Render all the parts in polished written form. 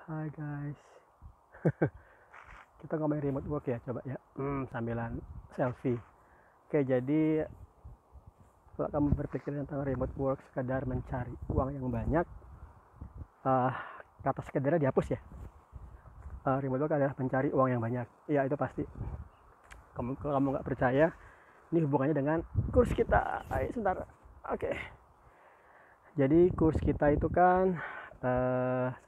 Hai guys, kita ngomongin remote work ya, coba ya, sambilan selfie. Oke, jadi kalau kamu berpikir tentang remote work sekadar mencari uang yang banyak, uh, kata sekedarnya dihapus ya. Remote work adalah mencari uang yang banyak. Ya itu pasti. Kalau kamu nggak percaya, ini hubungannya dengan kurs kita. Ayo sebentar. Oke. Jadi kurs kita itu kan $1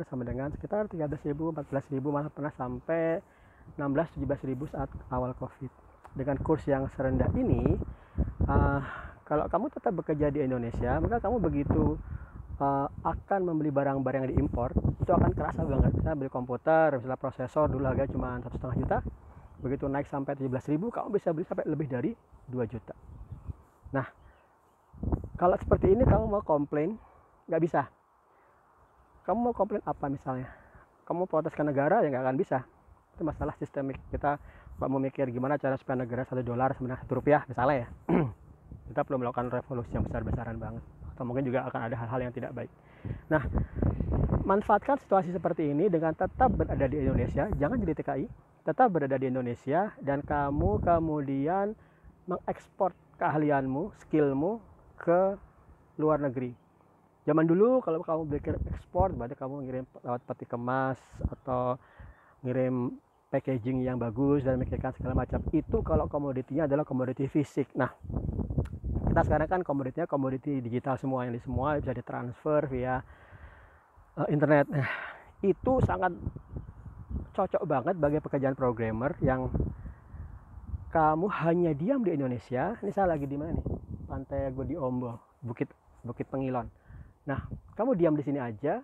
sama dengan sekitar 13.000, 14.000, malah pernah sampai 16-17.000 saat awal COVID. Dengan kurs yang serendah ini, uh, kalau kamu tetap bekerja di Indonesia, maka kamu begitu akan membeli barang-barang yang diimpor, itu akan kerasa banget. Misalnya beli komputer, misalnya prosesor dulu harga cuma 1,5 juta, begitu naik sampai 17.000, kamu bisa beli sampai lebih dari 2 juta. Nah, kalau seperti ini kamu mau komplain, nggak bisa. Kamu mau komplain apa misalnya? Kamu protes ke negara, ya nggak akan bisa. Itu masalah sistemik. Kita kalau mau mikir gimana cara supaya negara $1 sebenarnya Rp1 misalnya ya, kita perlu melakukan revolusi yang besar-besaran banget, atau mungkin juga akan ada hal-hal yang tidak baik. Nah, manfaatkan situasi seperti ini dengan tetap berada di Indonesia, jangan jadi TKI, tetap berada di Indonesia, dan kamu kemudian mengekspor keahlianmu, skillmu ke luar negeri. Zaman dulu kalau kamu berpikir ekspor, berarti kamu ngirim lewat peti kemas atau ngirim packaging yang bagus dan memikirkan segala macam. Itu kalau komoditinya adalah komoditi fisik. Nah, kita sekarang kan komoditinya komoditi digital semua, yang di semua bisa ditransfer via internet. Nah, itu sangat cocok banget bagi pekerjaan programmer yang kamu hanya diam di Indonesia. Ini saya lagi di mana nih? Pantai gue di Ombol, Bukit Pengilon. Nah, kamu diam di sini aja,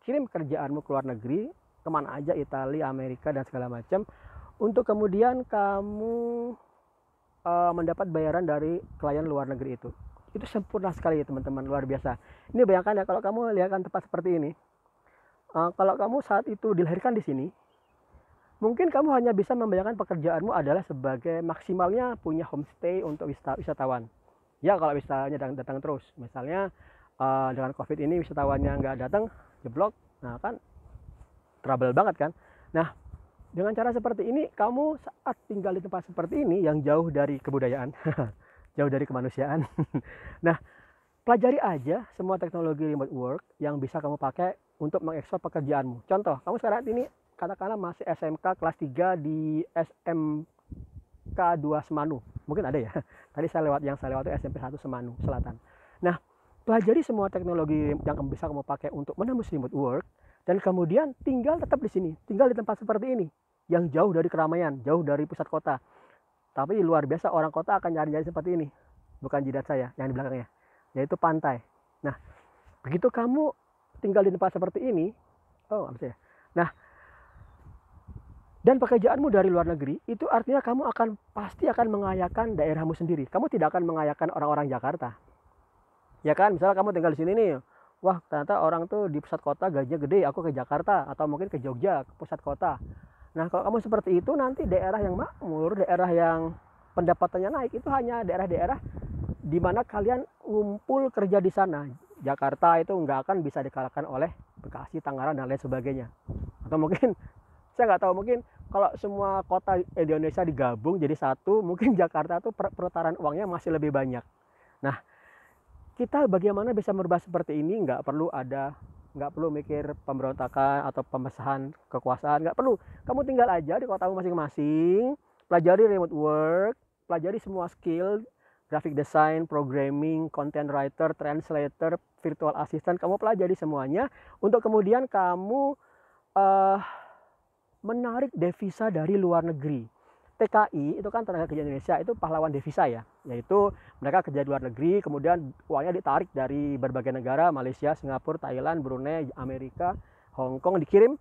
kirim kerjaanmu ke luar negeri, kemana aja, Italia, Amerika, dan segala macam, untuk kemudian kamu mendapat bayaran dari klien luar negeri itu. Itu sempurna sekali ya teman-teman, luar biasa. Ini bayangkan ya, kalau kamu lihatkan tempat seperti ini, kalau kamu saat itu dilahirkan di sini, mungkin kamu hanya bisa membayangkan pekerjaanmu adalah sebagai maksimalnya punya homestay untuk wisatawan. Ya kalau wisatawannya datang terus, misalnya dengan COVID ini wisatawannya nggak datang, jeblok, nah kan trouble banget kan. Nah, dengan cara seperti ini, kamu saat tinggal di tempat seperti ini yang jauh dari kebudayaan, jauh dari kemanusiaan. Nah, pelajari aja semua teknologi remote work yang bisa kamu pakai untuk mengekspor pekerjaanmu. Contoh, kamu sekarang ini katakanlah masih SMK kelas 3 di SMK 2 Semanu. Mungkin ada ya. Tadi saya lewat itu SMP 1 Semanu Selatan. Nah, pelajari semua teknologi yang bisa kamu pakai untuk menembus remote work, dan kemudian tinggal tetap di sini, tinggal di tempat seperti ini, yang jauh dari keramaian, jauh dari pusat kota. Tapi luar biasa orang kota akan nyari-nyari seperti ini. Bukan jidat saya yang di belakangnya, yaitu pantai. Nah, begitu kamu tinggal di tempat seperti ini, nah, dan pekerjaanmu dari luar negeri, itu artinya kamu pasti akan mengayakan daerahmu sendiri. Kamu tidak akan mengayakan orang-orang Jakarta. Ya kan, misalnya kamu tinggal di sini nih, wah ternyata orang tuh di pusat kota gajinya gede, aku ke Jakarta atau mungkin ke Jogja, ke pusat kota. Nah, kalau kamu seperti itu, nanti daerah yang makmur, daerah yang pendapatannya naik, itu hanya daerah-daerah di mana kalian ngumpul kerja di sana. Jakarta itu nggak akan bisa dikalahkan oleh Bekasi, Tangerang, dan lain sebagainya. Atau mungkin, saya nggak tahu, mungkin kalau semua kota Indonesia digabung jadi satu, mungkin Jakarta tuh perputaran uangnya masih lebih banyak. Nah, kita bagaimana bisa merubah seperti ini, nggak perlu mikir pemberontakan atau pemesahan kekuasaan, nggak perlu. Kamu tinggal aja di kotamu masing-masing, pelajari remote work, pelajari semua skill, graphic design, programming, content writer, translator, virtual assistant, kamu pelajari semuanya untuk kemudian kamu menarik devisa dari luar negeri. TKI itu kan tenaga kerja Indonesia, itu pahlawan devisa ya, yaitu mereka kerja di luar negeri, kemudian uangnya ditarik dari berbagai negara, Malaysia, Singapura, Thailand, Brunei, Amerika, Hong Kong, dikirim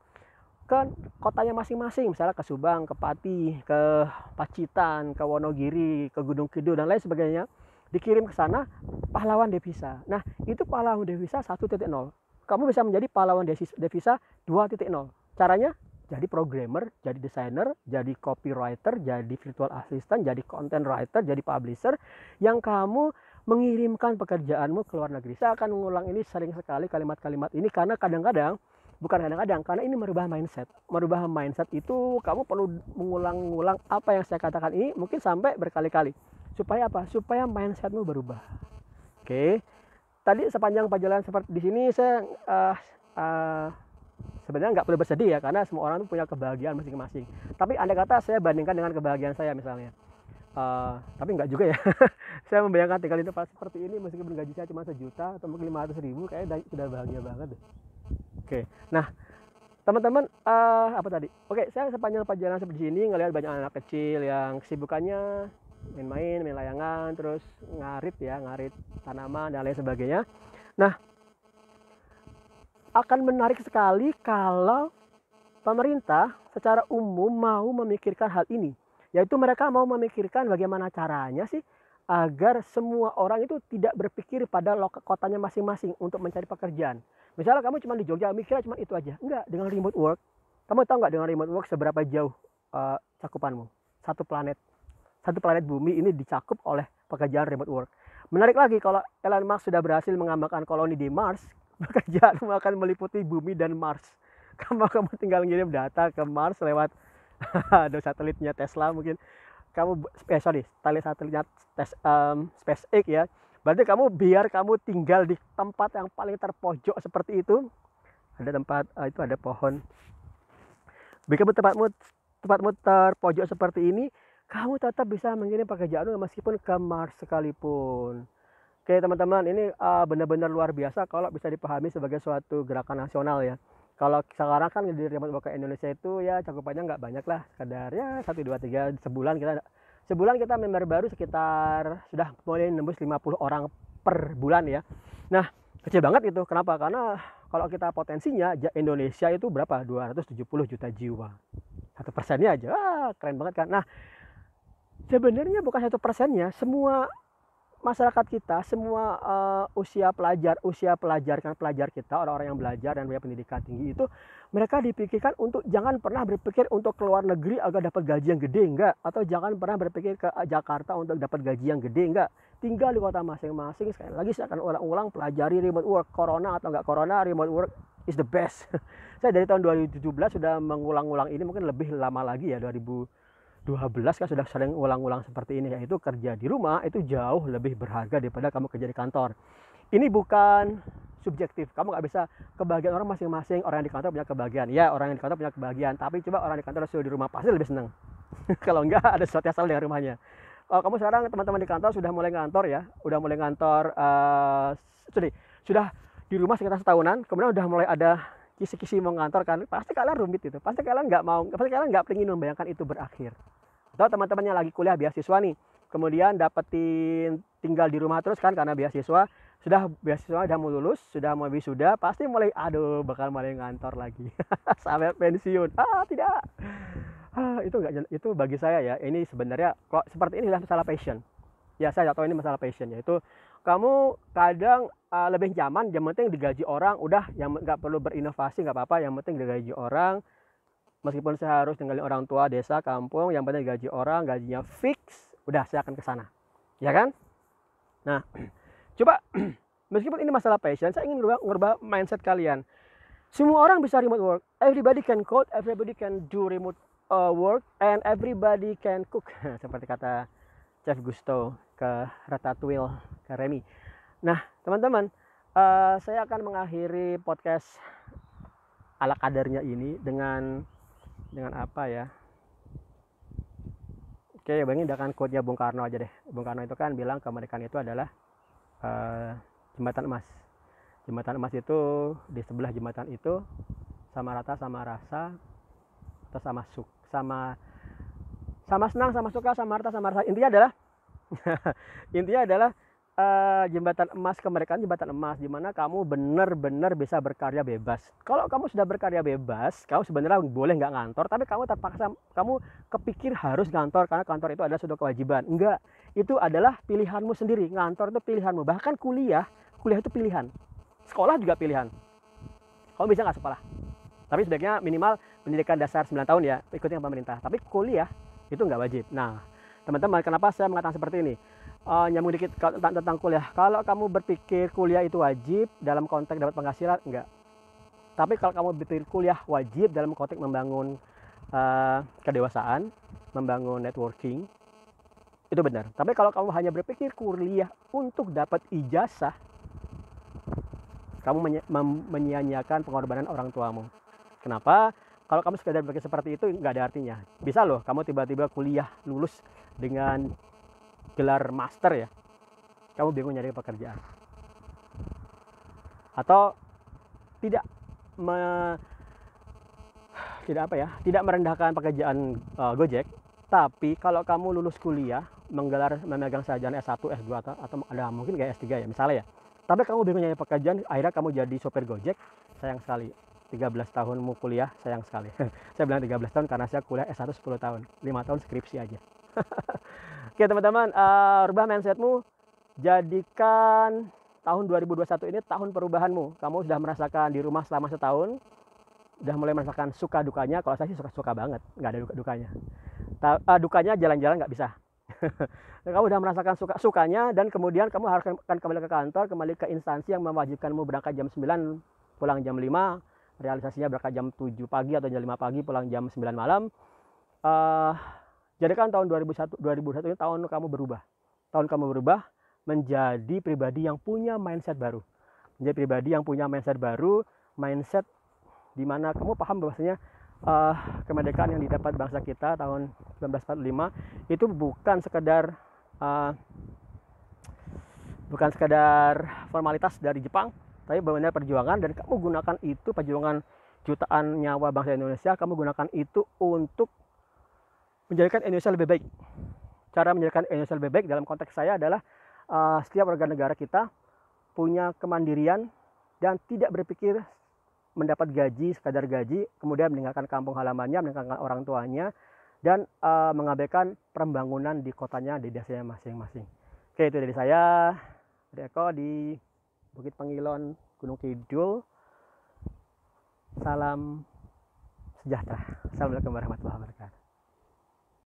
ke kotanya masing-masing, misalnya ke Subang, ke Pati, ke Pacitan, ke Wonogiri, ke Gunung Kidul, dan lain sebagainya, dikirim ke sana, pahlawan devisa. Nah, itu pahlawan devisa 1.0. Kamu bisa menjadi pahlawan devisa 2.0. Caranya jadi programmer, jadi desainer, jadi copywriter, jadi virtual assistant, jadi content writer, jadi publisher, yang kamu mengirimkan pekerjaanmu ke luar negeri. Saya akan mengulang ini sering sekali kalimat-kalimat ini karena kadang-kadang bukan kadang-kadang, karena ini merubah mindset. Merubah mindset itu kamu perlu mengulang-ulang apa yang saya katakan ini mungkin sampai berkali-kali. Supaya apa? Supaya mindsetmu berubah. Oke. Tadi sepanjang perjalanan seperti di sini saya sebenarnya nggak perlu bersedih ya, karena semua orang itu punya kebahagiaan masing-masing. Tapi andai kata saya bandingkan dengan kebahagiaan saya misalnya, tapi nggak juga ya. Saya membayangkan tinggal di tempat seperti ini meskipun gaji saya cuma 1 juta atau mungkin 500.000, kayaknya sudah bahagia banget deh. Oke, nah teman-teman, apa tadi? Oke, saya sepanjang perjalanan seperti ini ngelihat banyak anak kecil yang kesibukannya main-main, main layangan, terus ngarit tanaman dan lain sebagainya. Nah, akan menarik sekali kalau pemerintah secara umum mau memikirkan hal ini, yaitu mereka mau memikirkan bagaimana caranya sih agar semua orang itu tidak berpikir pada kotanya masing-masing untuk mencari pekerjaan. Misalnya kamu cuma di Jogja, mikirnya cuma itu aja. Enggak, dengan remote work, kamu tahu nggak dengan remote work seberapa jauh cakupanmu? Satu planet bumi ini dicakup oleh pekerjaan remote work. Menarik lagi kalau Elon Musk sudah berhasil mengembangkan koloni di Mars, pekerjaanmu akan meliputi bumi dan Mars. Kamu tinggal ngirim data ke Mars lewat ada satelitnya Tesla mungkin. Satelitnya SpaceX ya. Berarti biar kamu tinggal di tempat yang paling terpojok seperti itu, ada tempat itu ada pohon. Bikin tempatmu terpojok seperti ini, kamu tetap bisa mengirim pekerjaanmu meskipun ke Mars sekalipun. Oke teman-teman, ini benar-benar luar biasa kalau bisa dipahami sebagai suatu gerakan nasional ya. Kalau sekarang kan di remote work Indonesia itu ya cakupannya nggak banyak lah, kadar ya 1, 2, 3 sebulan kita member baru sekitar sudah mulai nembus 50 orang per bulan ya. Nah kecil banget itu, kenapa? Karena kalau kita potensinya Indonesia itu berapa? 270 juta jiwa, 1%-nya aja, keren banget kan. Nah sebenarnya bukan 1%-nya, semua masyarakat kita, semua usia pelajar kita, orang-orang yang belajar dan punya pendidikan tinggi itu, mereka dipikirkan untuk jangan pernah berpikir untuk keluar negeri agar dapat gaji yang gede, enggak, atau jangan pernah berpikir ke Jakarta untuk dapat gaji yang gede, enggak. Tinggal di kota masing-masing. Sekali lagi saya akan ulang-ulang, pelajari remote work, corona atau enggak corona, remote work is the best. Saya dari tahun 2017 sudah mengulang-ulang ini, mungkin lebih lama lagi ya, 2012 kan sudah sering ulang-ulang seperti ini, yaitu kerja di rumah itu jauh lebih berharga daripada kamu kerja di kantor. Ini bukan subjektif, kamu nggak bisa kebahagiaan orang masing-masing. Orang yang di kantor punya kebahagiaan, ya orang yang di kantor punya kebahagiaan, tapi coba orang di kantor sudah di rumah pasti lebih senang. Kalau enggak ada sesuatu yang salah dengan rumahnya. Kalau kamu sekarang teman-teman di kantor sudah mulai ngantor ya, sudah di rumah sekitar setahunan, kemudian udah mulai ada kisi-kisi mau ngantor kan, pasti kalian rumit itu, pasti kalian nggak ingin membayangkan itu berakhir. Atau teman-teman yang lagi kuliah beasiswa nih, kemudian dapetin tinggal di rumah terus kan karena beasiswa udah mau lulus, sudah mau wisuda, pasti mulai bakal mulai ngantor lagi sampai pensiun. Tidak. Itu bagi saya ya, ini sebenarnya kok seperti ini adalah masalah passion. Ya saya tahu ini masalah passion, yaitu kamu kadang lebih nyaman, yang penting digaji orang, udah, yang nggak perlu berinovasi nggak apa-apa, yang penting digaji orang. Meskipun saya harus tinggalin orang tua, desa, kampung, yang penting gaji orang, gajinya fix, udah saya akan ke sana. Ya kan? Nah, coba meskipun ini masalah passion, saya ingin ngerubah mindset kalian. Semua orang bisa remote work. Everybody can code, everybody can do remote work, and everybody can cook. Seperti kata Chef Gusto ke Ratatouille, ke Remy. Nah, teman-teman, saya akan mengakhiri podcast ala kadarnya ini dengan apa ya? Oke, dengan quote-nya Bung Karno aja deh. Bung Karno itu kan bilang kemerdekaan itu adalah jembatan emas. Jembatan emas itu di sebelah jembatan itu sama rata, sama rasa, atau sama senang, sama suka, sama rata, sama rasa. Intinya adalah jembatan emas, kemerdekaan jembatan emas, di mana kamu benar-benar bisa berkarya bebas. Kalau kamu sudah berkarya bebas, kamu sebenarnya boleh nggak ngantor, tapi kamu terpaksa, kamu kepikir harus ngantor karena kantor itu adalah suatu kewajiban. Enggak, itu adalah pilihanmu sendiri. Ngantor itu pilihanmu. Bahkan kuliah itu pilihan. Sekolah juga pilihan. Kamu bisa nggak sekolah, tapi sebaiknya minimal pendidikan dasar 9 tahun ya, ikutin pemerintah. Tapi kuliah itu nggak wajib. Nah, teman-teman, kenapa saya mengatakan seperti ini? Nyambung dikit tentang kuliah. Kalau kamu berpikir kuliah itu wajib dalam konteks dapat penghasilan, enggak. Tapi kalau kamu berpikir kuliah wajib dalam konteks membangun kedewasaan, membangun networking, itu benar. Tapi kalau kamu hanya berpikir kuliah untuk dapat ijazah, kamu menyia-nyiakan pengorbanan orang tuamu. Kenapa? Kalau kamu sekedar berpikir seperti itu, nggak ada artinya. Bisa loh kamu tiba-tiba kuliah lulus dengan gelar master ya, kamu bingung nyari pekerjaan, atau tidak tidak merendahkan pekerjaan Gojek. Tapi kalau kamu lulus kuliah memegang sarjana S1, S2 atau ada mungkin kayak S3 ya misalnya ya, tapi kamu bingung nyari pekerjaan, akhirnya kamu jadi sopir Gojek, sayang sekali. 13 tahunmu kuliah, sayang sekali. Saya bilang 13 tahun karena saya kuliah S1 10 tahun. 5 tahun skripsi aja. Oke teman-teman, rubah mindsetmu. Jadikan tahun 2021 ini tahun perubahanmu. Kamu sudah merasakan di rumah selama setahun, udah mulai merasakan suka dukanya. Kalau saya sih suka banget, nggak ada dukanya. Dukanya jalan-jalan nggak bisa. Kamu udah merasakan sukanya, dan kemudian kamu harus akan kembali ke kantor, kembali ke instansi yang mewajibkanmu berangkat jam 9, pulang jam 5, realisasinya berangkat jam 7 pagi atau jam 5 pagi, pulang jam 9 malam. Jadikan tahun 2021 ini tahun kamu berubah. Tahun kamu berubah menjadi pribadi yang punya mindset baru. Menjadi pribadi yang punya mindset baru, mindset di mana kamu paham bahwasanya kemerdekaan yang didapat bangsa kita tahun 1945 itu bukan sekedar formalitas dari Jepang, tapi benar-benar perjuangan, dan kamu gunakan itu, perjuangan jutaan nyawa bangsa Indonesia, kamu gunakan itu untuk menjadikan Indonesia lebih baik. Cara menjadikan Indonesia lebih baik dalam konteks saya adalah setiap warga negara kita punya kemandirian dan tidak berpikir mendapat gaji, sekadar gaji, kemudian meninggalkan kampung halamannya, meninggalkan orang tuanya, dan mengabaikan pembangunan di kotanya, di desanya masing-masing. Oke, itu dari saya, dari Eko di Bukit Pengilon, Gunung Kidul. Salam sejahtera. Assalamualaikum warahmatullahi wabarakatuh.